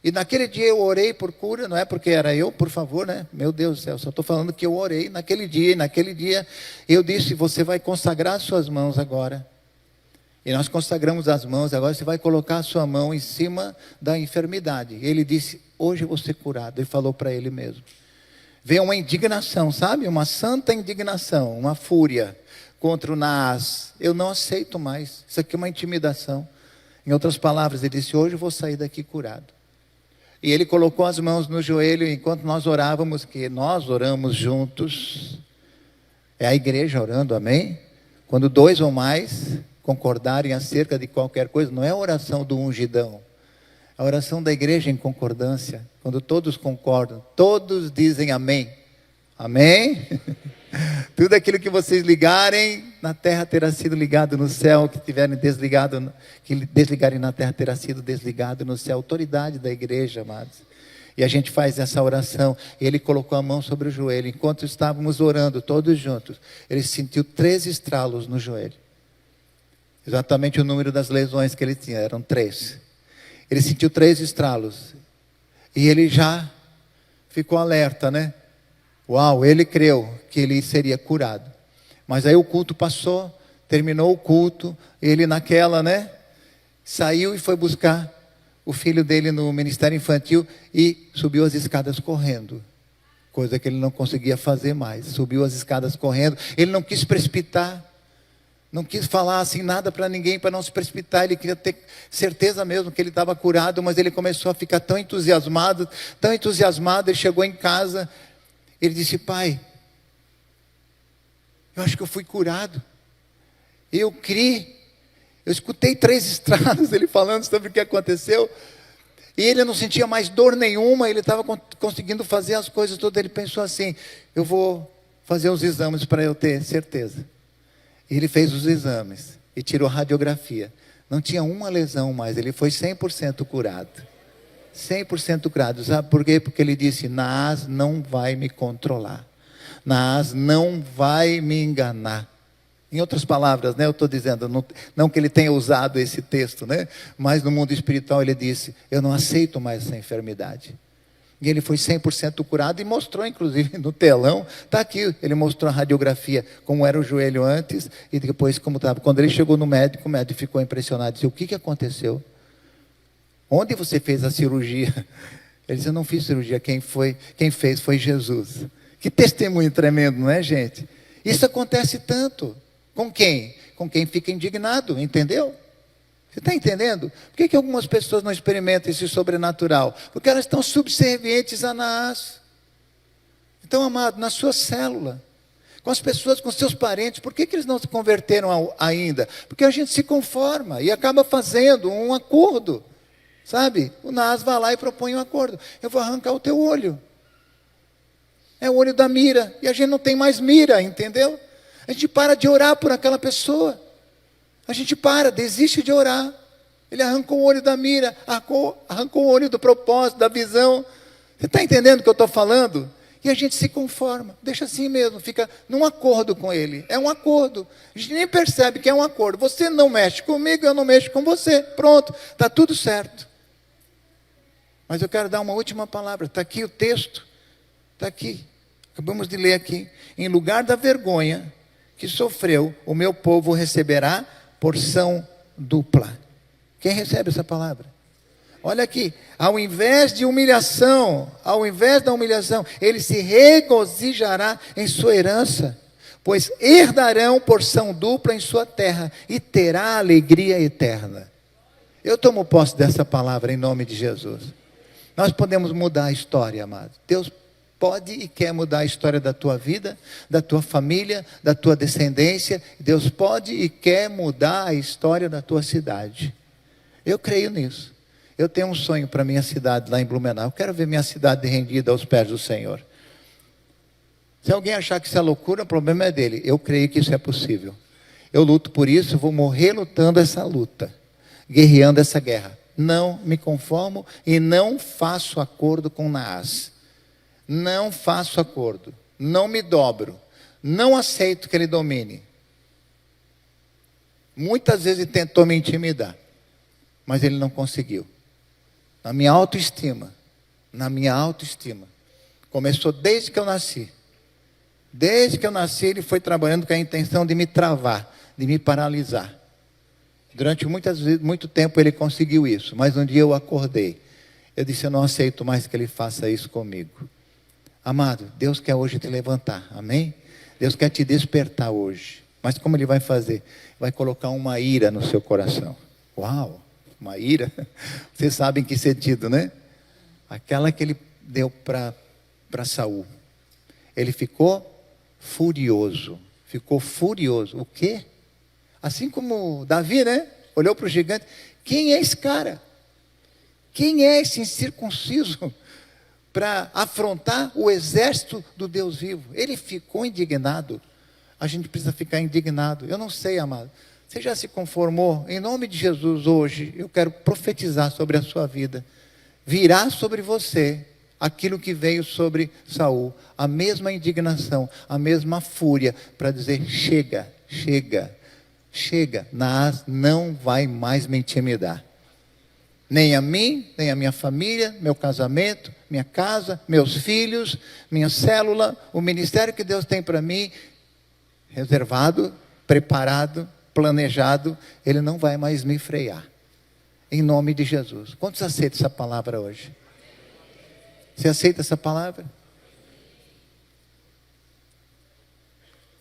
e naquele dia eu orei por cura, não é porque era eu, por favor, né? Meu Deus do céu, só estou falando que eu orei naquele dia eu disse, você vai consagrar as suas mãos agora. E nós consagramos as mãos, agora você vai colocar a sua mão em cima da enfermidade. Ele disse, hoje eu vou ser curado. Ele falou para ele mesmo. Veio uma indignação, sabe? Uma santa indignação, uma fúria contra o Naás. Eu não aceito mais, isso aqui é uma intimidação. Em outras palavras, ele disse, hoje eu vou sair daqui curado. E ele colocou as mãos no joelho, enquanto nós orávamos, que nós oramos juntos. É a igreja orando, amém? Quando 2 ou mais concordarem acerca de qualquer coisa, não é a oração do ungidão, é a oração da igreja em concordância, quando todos concordam, todos dizem amém, amém? Tudo aquilo que vocês ligarem na terra terá sido ligado no céu, que tiverem desligado, que desligarem na terra terá sido desligado no céu, autoridade da igreja, amados. E a gente faz essa oração, e ele colocou a mão sobre o joelho, enquanto estávamos orando todos juntos, ele sentiu 3 estralos no joelho. Exatamente o número das lesões que ele tinha, eram 3. Ele sentiu 3 estralos. E ele já ficou alerta, né? Uau, ele creu que ele seria curado. Mas aí o culto passou, terminou o culto, ele naquela, né? Saiu e foi buscar o filho dele no ministério infantil e subiu as escadas correndo. Coisa que ele não conseguia fazer mais. Subiu as escadas correndo. Ele não quis precipitar. Não quis falar assim nada para ninguém, para não se precipitar. Ele queria ter certeza mesmo que ele estava curado, mas ele começou a ficar tão entusiasmado, ele chegou em casa, ele disse, pai, eu acho que eu fui curado, eu criei, eu escutei 3 estralos, ele falando sobre o que aconteceu, e ele não sentia mais dor nenhuma, ele estava conseguindo fazer as coisas todas. Ele pensou assim, eu vou fazer os exames para eu ter certeza. Ele fez os exames e tirou a radiografia. Não tinha uma lesão mais, ele foi 100% curado. 100% curado. Sabe por quê? Porque ele disse, Naás não vai me controlar. Naás não vai me enganar. Em outras palavras, né, eu estou dizendo, não que ele tenha usado esse texto, né, mas no mundo espiritual ele disse, eu não aceito mais essa enfermidade. E ele foi 100% curado e mostrou, inclusive, no telão, está aqui, ele mostrou a radiografia, como era o joelho antes, e depois como estava. Quando ele chegou no médico, o médico ficou impressionado, disse, o que aconteceu? Onde você fez a cirurgia? Ele disse, eu não fiz cirurgia, quem fez foi Jesus. Que testemunho tremendo, não é, gente? Isso acontece tanto. Com quem? Com quem fica indignado, entendeu? Você está entendendo? Por que algumas pessoas não experimentam esse sobrenatural? Porque elas estão subservientes a Naás. Então, amado, na sua célula, com as pessoas, com seus parentes, por que eles não se converteram ainda? Porque a gente se conforma e acaba fazendo um acordo, sabe? O Naás vai lá e propõe um acordo. Eu vou arrancar o teu olho. É o olho da mira. E a gente não tem mais mira, entendeu? A gente para de orar por aquela pessoa. A gente desiste de orar. Ele arrancou o olho da mira, arrancou o olho do propósito, da visão. Você está entendendo o que eu estou falando? E a gente se conforma, deixa assim mesmo, fica num acordo com ele. É um acordo. A gente nem percebe que é um acordo. Você não mexe comigo, eu não mexo com você. Pronto, está tudo certo. Mas eu quero dar uma última palavra. Está aqui o texto. Está aqui. Acabamos de ler aqui. Em lugar da vergonha que sofreu, o meu povo receberá porção dupla. Quem recebe essa palavra? Olha aqui, ao invés da humilhação, ele se regozijará em sua herança, pois herdarão porção dupla em sua terra e terá alegria eterna. Eu tomo posse dessa palavra em nome de Jesus. Nós podemos mudar a história, amado. Deus pode e quer mudar a história da tua vida, da tua família, da tua descendência. Deus pode e quer mudar a história da tua cidade. Eu creio nisso. Eu tenho um sonho para minha cidade lá em Blumenau. Eu quero ver minha cidade rendida aos pés do Senhor. Se alguém achar que isso é loucura, o problema é dele. Eu creio que isso é possível. Eu luto por isso, vou morrer lutando essa luta, guerreando essa guerra. Não me conformo e não faço acordo com Naás. Não faço acordo. Não me dobro. Não aceito que ele domine. Muitas vezes ele tentou me intimidar, mas ele não conseguiu. Na minha autoestima, começou desde que eu nasci. Desde que eu nasci, ele foi trabalhando com a intenção de me travar, de me paralisar. Durante muito tempo ele conseguiu isso, mas um dia eu acordei. Eu disse, eu não aceito mais que ele faça isso comigo. Amado, Deus quer hoje te levantar, amém? Deus quer te despertar hoje. Mas como ele vai fazer? Vai colocar uma ira no seu coração. Uau! Uma ira, vocês sabem que sentido, né? Aquela que ele deu para Saul. Ele ficou furioso. O quê? Assim como Davi, né? Olhou para o gigante. Quem é esse cara? Quem é esse incircunciso para afrontar o exército do Deus vivo? Ele ficou indignado. A gente precisa ficar indignado. Eu não sei, amado. Você já se conformou? Em nome de Jesus, hoje, eu quero profetizar sobre a sua vida. Virá sobre você aquilo que veio sobre Saul. A mesma indignação, a mesma fúria, para dizer, chega. Naás não vai mais me intimidar. Nem a mim, nem a minha família, meu casamento, minha casa, meus filhos, minha célula, o ministério que Deus tem para mim, reservado, preparado, planejado, ele não vai mais me frear. Em nome de Jesus. Quantos aceitam essa palavra hoje? Você aceita essa palavra?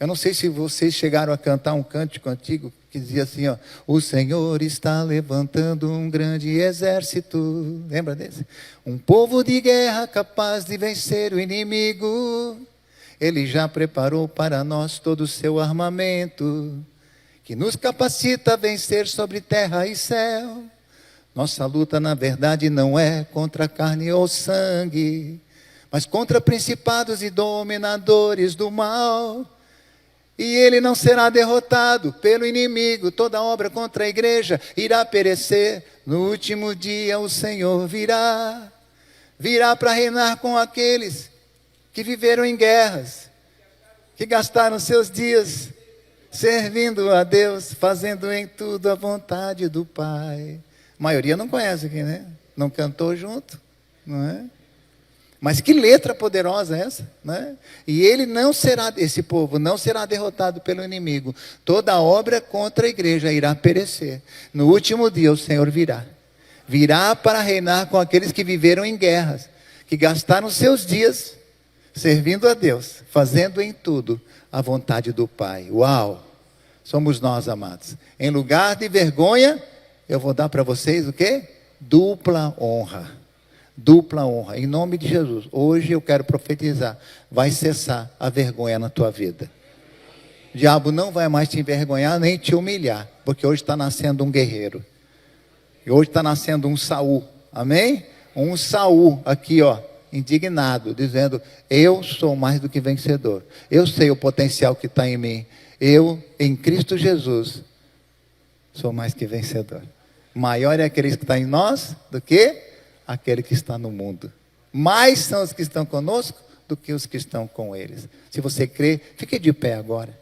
Eu não sei se vocês chegaram a cantar um cântico antigo que dizia assim, ó, o Senhor está levantando um grande exército. Lembra desse? Um povo de guerra capaz de vencer o inimigo. Ele já preparou para nós todo o seu armamento, que nos capacita a vencer sobre terra e céu. Nossa luta, na verdade, não é contra carne ou sangue, mas contra principados e dominadores do mal. E ele não será derrotado pelo inimigo. Toda obra contra a igreja irá perecer. No último dia o Senhor virá. Virá para reinar com aqueles que viveram em guerras, que gastaram seus dias servindo a Deus, fazendo em tudo a vontade do Pai. A maioria não conhece aqui, né? Não cantou junto, não é? Mas que letra poderosa é essa, né? E esse povo não será derrotado pelo inimigo. Toda obra contra a igreja irá perecer. No último dia o Senhor virá. Virá para reinar com aqueles que viveram em guerras, que gastaram seus dias servindo a Deus, fazendo em tudo a vontade do Pai. Uau! Somos nós, amados. Em lugar de vergonha, eu vou dar para vocês o quê? Dupla honra. Dupla honra, em nome de Jesus. Hoje eu quero profetizar, vai cessar a vergonha na tua vida. O diabo não vai mais te envergonhar, nem te humilhar, porque hoje está nascendo um guerreiro. E hoje está nascendo um Saul, amém? Um Saul aqui, ó, indignado, dizendo, eu sou mais do que vencedor. Eu sei o potencial que está em mim. Eu, em Cristo Jesus, sou mais que vencedor. Maior é aquele que está em nós do que aquele que está no mundo. Mais são os que estão conosco do que os que estão com eles. Se você crê, fique de pé agora.